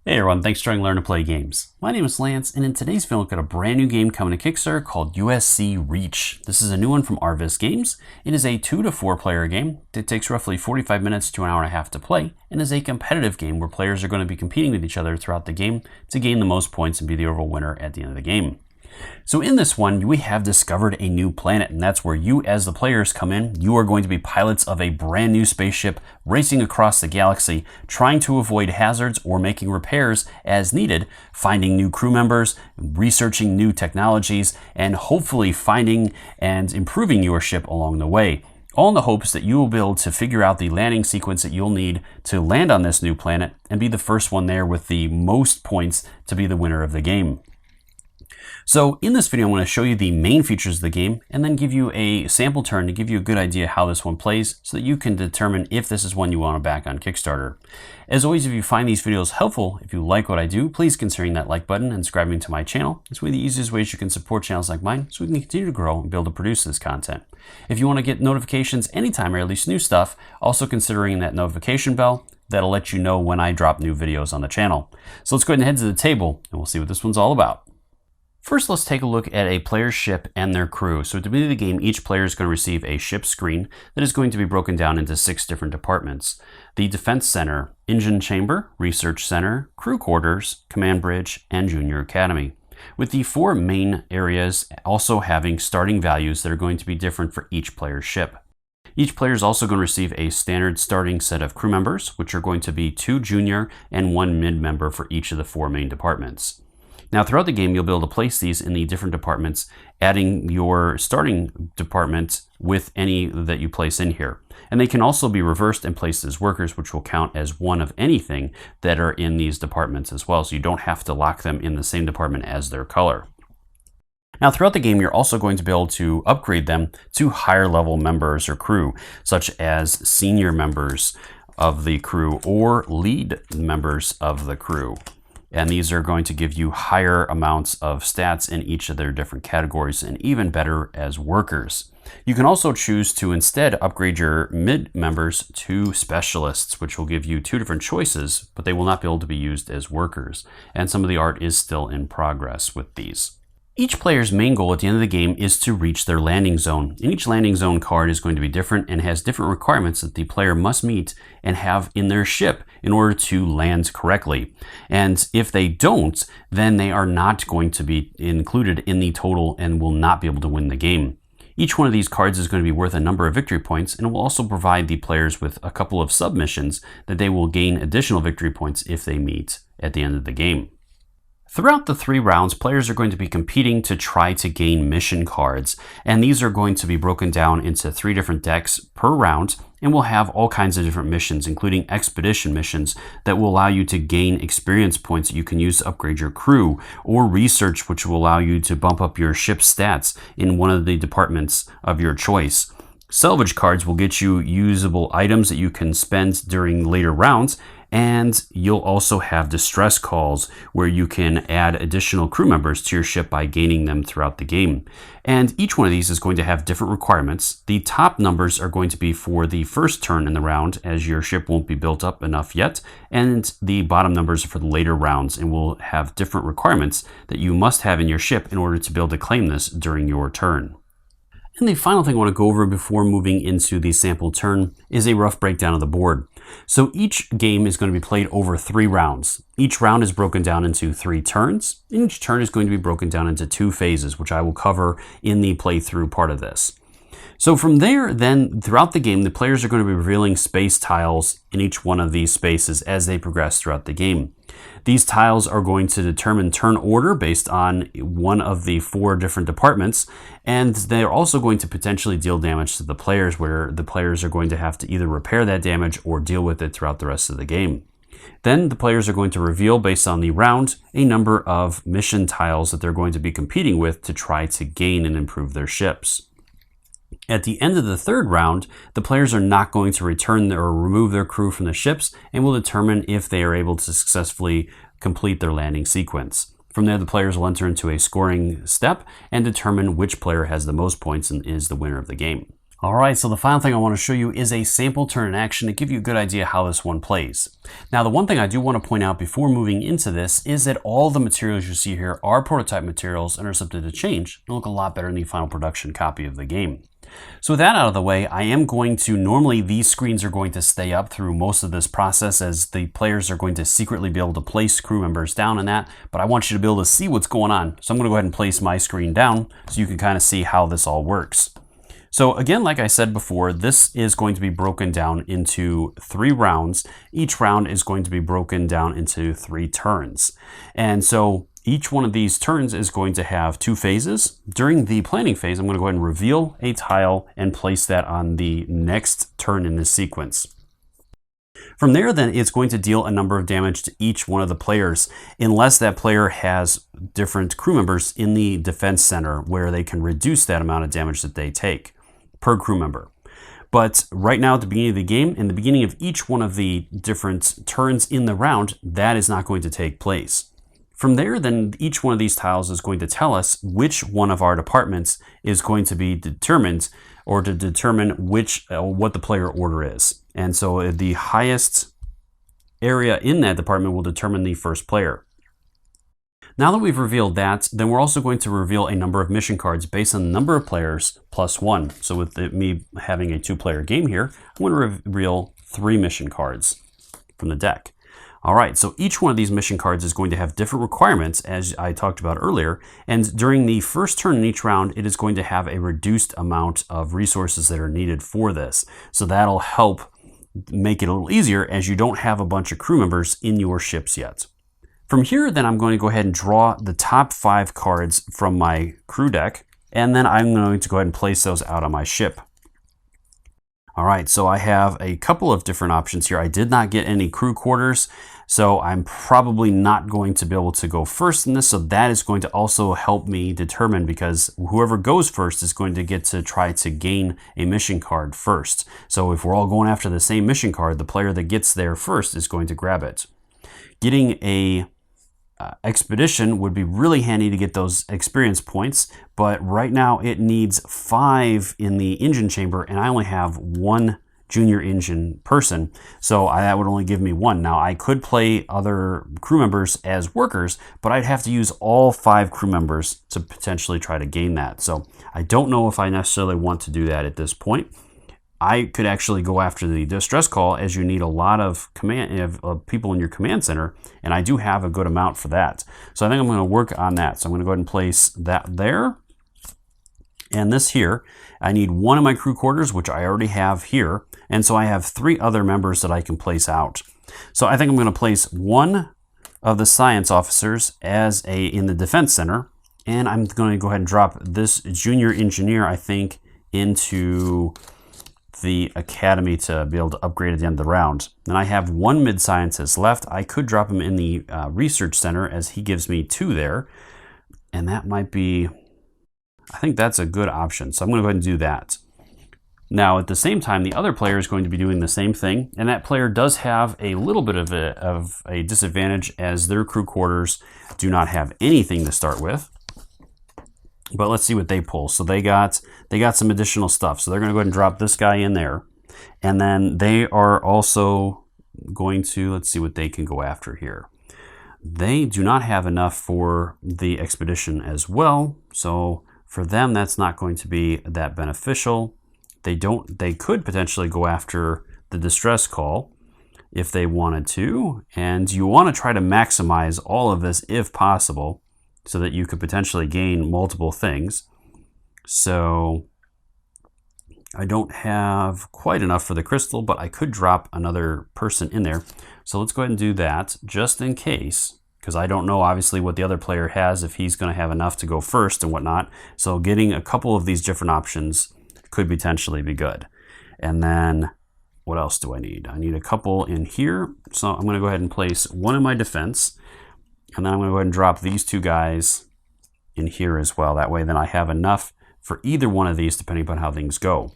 Hey everyone, thanks for learning to play games. My name is Lance, and in today's video, we've got a brand new game coming to Kickstarter called USC Reach. This is a new one from Arvis Games. It is a 2 to 4 player game that takes roughly 45 minutes to an hour and a half to play, and is a competitive game where players are going to be competing with each other throughout the game to gain the most points and be the overall winner at the end of the game. So in this one, we have discovered a new planet, and that's where you as the players come in. You are going to be pilots of a brand new spaceship racing across the galaxy, trying to avoid hazards or making repairs as needed, finding new crew members, researching new technologies, and hopefully finding and improving your ship along the way. All in the hopes that you will be able to figure out the landing sequence that you'll need to land on this new planet and be the first one there with the most points to be the winner of the game. So in this video, I'm going to show you the main features of the game and then give you a sample turn to give you a good idea how this one plays so that you can determine if this is one you want to back on Kickstarter. As always, if you find these videos helpful, if you like what I do, please consider that like button and subscribing to my channel. It's one of the easiest ways you can support channels like mine so we can continue to grow and be able to produce this content. If you want to get notifications anytime I release new stuff, also considering that notification bell, that'll let you know when I drop new videos on the channel. So let's go ahead and head to the table and we'll see what this one's all about. First, let's take a look at a player's ship and their crew. So to begin the game, each player is going to receive a ship screen that is going to be broken down into 6 different departments. The Defense Center, Engine Chamber, Research Center, Crew Quarters, Command Bridge, and Junior Academy. With the 4 main areas also having starting values that are going to be different for each player's ship. Each player is also going to receive a standard starting set of crew members, which are going to be 2 junior and 1 mid-member for each of the 4 main departments. Now, throughout the game, you'll be able to place these in the different departments, adding your starting department with any that you place in here. And they can also be reversed and placed as workers, which will count as one of anything that are in these departments as well. So you don't have to lock them in the same department as their color. Now, throughout the game, you're also going to be able to upgrade them to higher level members or crew, such as senior members of the crew or lead members of the crew. And these are going to give you higher amounts of stats in each of their different categories and even better as workers. You can also choose to instead upgrade your mid members to specialists, which will give you 2 different choices, but they will not be able to be used as workers. And some of the art is still in progress with these. Each player's main goal at the end of the game is to reach their landing zone. And each landing zone card is going to be different and has different requirements that the player must meet and have in their ship in order to land correctly. And if they don't, then they are not going to be included in the total and will not be able to win the game. Each one of these cards is going to be worth a number of victory points and will also provide the players with a couple of submissions that they will gain additional victory points if they meet at the end of the game. Throughout the 3 rounds, players are going to be competing to try to gain mission cards, and these are going to be broken down into 3 different decks per round, and will have all kinds of different missions, including expedition missions that will allow you to gain experience points that you can use to upgrade your crew, or research, which will allow you to bump up your ship's stats in one of the departments of your choice. Salvage cards will get you usable items that you can spend during later rounds, and you'll also have distress calls where you can add additional crew members to your ship by gaining them throughout the game. And each one of these is going to have different requirements. The top numbers are going to be for the first turn in the round, as your ship won't be built up enough yet, and the bottom numbers are for the later rounds and will have different requirements that you must have in your ship in order to be able to claim this during your turn. And the final thing I want to go over before moving into the sample turn is a rough breakdown of the board. So each game is going to be played over 3 rounds. Each round is broken down into 3 turns. And each turn is going to be broken down into 2 phases, which I will cover in the playthrough part of this. So from there, then, throughout the game, the players are going to be revealing space tiles in each one of these spaces as they progress throughout the game. These tiles are going to determine turn order based on one of the 4 different departments, and they're also going to potentially deal damage to the players, where the players are going to have to either repair that damage or deal with it throughout the rest of the game. Then the players are going to reveal, based on the round, a number of mission tiles that they're going to be competing with to try to gain and improve their ships. At the end of the 3rd round, the players are not going to return or remove their crew from the ships and will determine if they are able to successfully complete their landing sequence. From there, the players will enter into a scoring step and determine which player has the most points and is the winner of the game. All right, so the final thing I want to show you is a sample turn in action to give you a good idea how this one plays. Now, the one thing I do want to point out before moving into this is that all the materials you see here are prototype materials and are subject to change and look a lot better in the final production copy of the game. So with that out of the way, I am going to, normally these screens are going to stay up through most of this process as the players are going to secretly be able to place crew members down in that, but I want you to be able to see what's going on. So I'm going to go ahead and place my screen down so you can kind of see how this all works. So again, like I said before, this is going to be broken down into 3 rounds. Each round is going to be broken down into 3 turns. And so each one of these turns is going to have 2 phases. During the planning phase, I'm going to go ahead and reveal a tile and place that on the next turn in this sequence. From there, then, it's going to deal a number of damage to each one of the players, unless that player has different crew members in the defense center where they can reduce that amount of damage that they take per crew member. But right now at the beginning of the game, in the beginning of each one of the different turns in the round, that is not going to take place. From there, then, each one of these tiles is going to tell us which one of our departments is going to be determined, or to determine what the player order is. And so the highest area in that department will determine the first player. Now that we've revealed that, then we're also going to reveal a number of mission cards based on the number of players plus 1. So with me having a 2-player game here, I'm going to reveal 3 mission cards from the deck. All right, so each one of these mission cards is going to have different requirements, as I talked about earlier, and during the first turn in each round, it is going to have a reduced amount of resources that are needed for this. So that'll help make it a little easier as you don't have a bunch of crew members in your ships yet. From here, then, I'm going to go ahead and draw the top 5 cards from my crew deck, and then I'm going to go ahead and place those out on my ship. All right, so I have a couple of different options here. I did not get any crew quarters, so I'm probably not going to be able to go first in this, so that is going to also help me determine, because whoever goes first is going to get to try to gain a mission card first. So if we're all going after the same mission card, the player that gets there first is going to grab it. Getting a expedition would be really handy to get those experience points, but right now it needs 5 in the engine chamber, and I only have 1 junior engine person, so that would only give me 1. Now, I could play other crew members as workers, but I'd have to use all 5 crew members to potentially try to gain that. So I don't know if I necessarily want to do that at this point. I could actually go after the distress call, as you need a lot of people in your command center, and I do have a good amount for that. So I think I'm going to work on that. So I'm going to go ahead and place that there. And this here, I need 1 of my crew quarters, which I already have here. And so I have 3 other members that I can place out. So I think I'm going to place 1 of the science officers in the defense center. And I'm going to go ahead and drop this junior engineer, I think, into the academy to be able to upgrade at the end of the round. Then I have 1 mid-scientist left. I could drop him in the research center, as he gives me 2 there. And that might be, I think that's a good option. So I'm going to go ahead and do that. Now, at the same time, the other player is going to be doing the same thing. And that player does have a little bit of a disadvantage, as their crew quarters do not have anything to start with. But let's see what they pull. So they got some additional stuff. So they're going to go ahead and drop this guy in there. And then they are also going to, let's see what they can go after here. They do not have enough for the expedition as well. So for them, that's not going to be that beneficial. They could potentially go after the distress call if they wanted to. And you want to try to maximize all of this if possible, so that you could potentially gain multiple things. So I don't have quite enough for the crystal, but I could drop another person in there. So let's go ahead and do that, just in case, because I don't know obviously what the other player has, if he's going to have enough to go first and whatnot. So getting a couple of these different options could potentially be good. And then what else do I need? I need a couple in here. So I'm going to go ahead and place 1 in my defense. And then I'm going to go ahead and drop these 2 guys in here as well. That way, then I have enough for either one of these, depending upon how things go.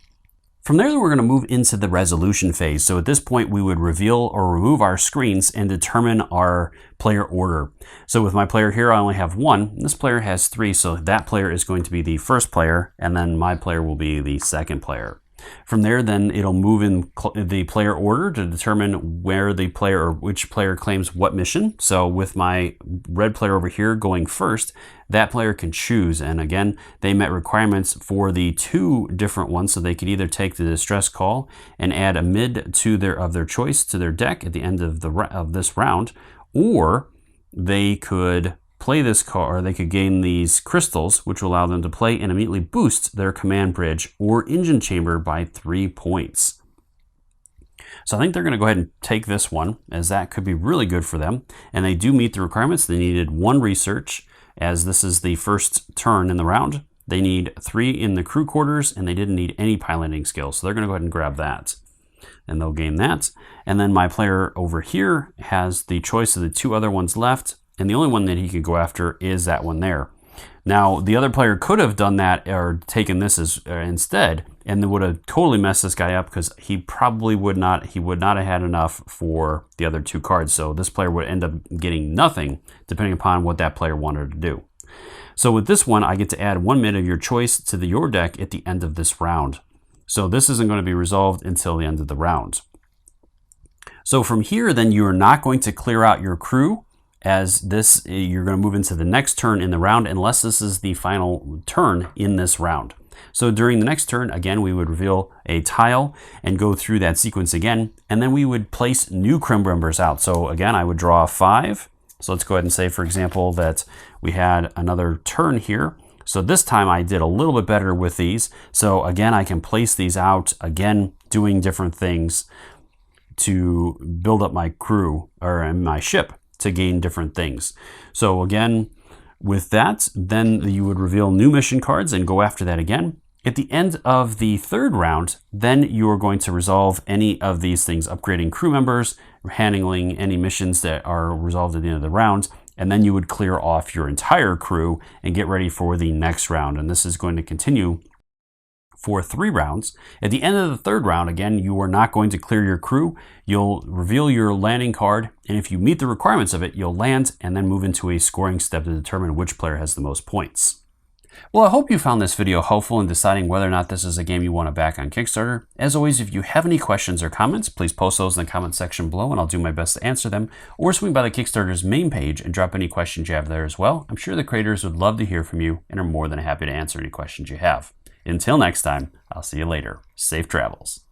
From there, we're going to move into the resolution phase. So at this point, we would reveal or remove our screens and determine our player order. So with my player here, I only have 1. This player has 3, so that player is going to be the first player, and then my player will be the second player. From there, then it'll move in the player order to determine where the player or which player claims what mission. So with my red player over here going first, that player can choose. And again, they met requirements for the 2 different ones. So they could either take the distress call and add a mid to their choice to their deck at the end of this round, or they could play this card, or they could gain these crystals, which will allow them to play and immediately boost their command bridge or engine chamber by 3 points. So I think they're going to go ahead and take this one, as that could be really good for them. And they do meet the requirements. They needed 1 research, as this is the first turn in the round. They need 3 in the crew quarters, and they didn't need any piloting skills. So they're going to go ahead and grab that, and they'll gain that. And then my player over here has the choice of the 2 other ones left, and the only one that he could go after is that one there. Now, the other player could have done that or taken this as instead, and it would have totally messed this guy up, because he probably would not have had enough for the other 2 cards. So this player would end up getting nothing, depending upon what that player wanted to do. So with this one, I get to add 1 mid of your choice to your deck at the end of this round. So this isn't going to be resolved until the end of the round. So from here, then you are not going to clear out your crew, as this, you're going to move into the next turn in the round, unless this is the final turn in this round. So during the next turn, again, we would reveal a tile and go through that sequence again, and then we would place new crew members out. So again, I would draw 5. So let's go ahead and say, for example, that we had another turn here. So this time I did a little bit better with these. So again, I can place these out, again, doing different things to build up my crew or my ship to gain different things. So again, with that, then you would reveal new mission cards and go after that again. At the end of the 3rd round, then you are going to resolve any of these things, upgrading crew members, handling any missions that are resolved at the end of the round, and then you would clear off your entire crew and get ready for the next round. And this is going to continue for 3 rounds. At the end of the 3rd round, again, you are not going to clear your crew. You'll reveal your landing card, and if you meet the requirements of it, you'll land and then move into a scoring step to determine which player has the most points. Well, I hope you found this video helpful in deciding whether or not this is a game you want to back on Kickstarter. As always, if you have any questions or comments, please post those in the comment section below, and I'll do my best to answer them. Or swing by the Kickstarter's main page and drop any questions you have there as well. I'm sure the creators would love to hear from you and are more than happy to answer any questions you have. Until next time, I'll see you later. Safe travels.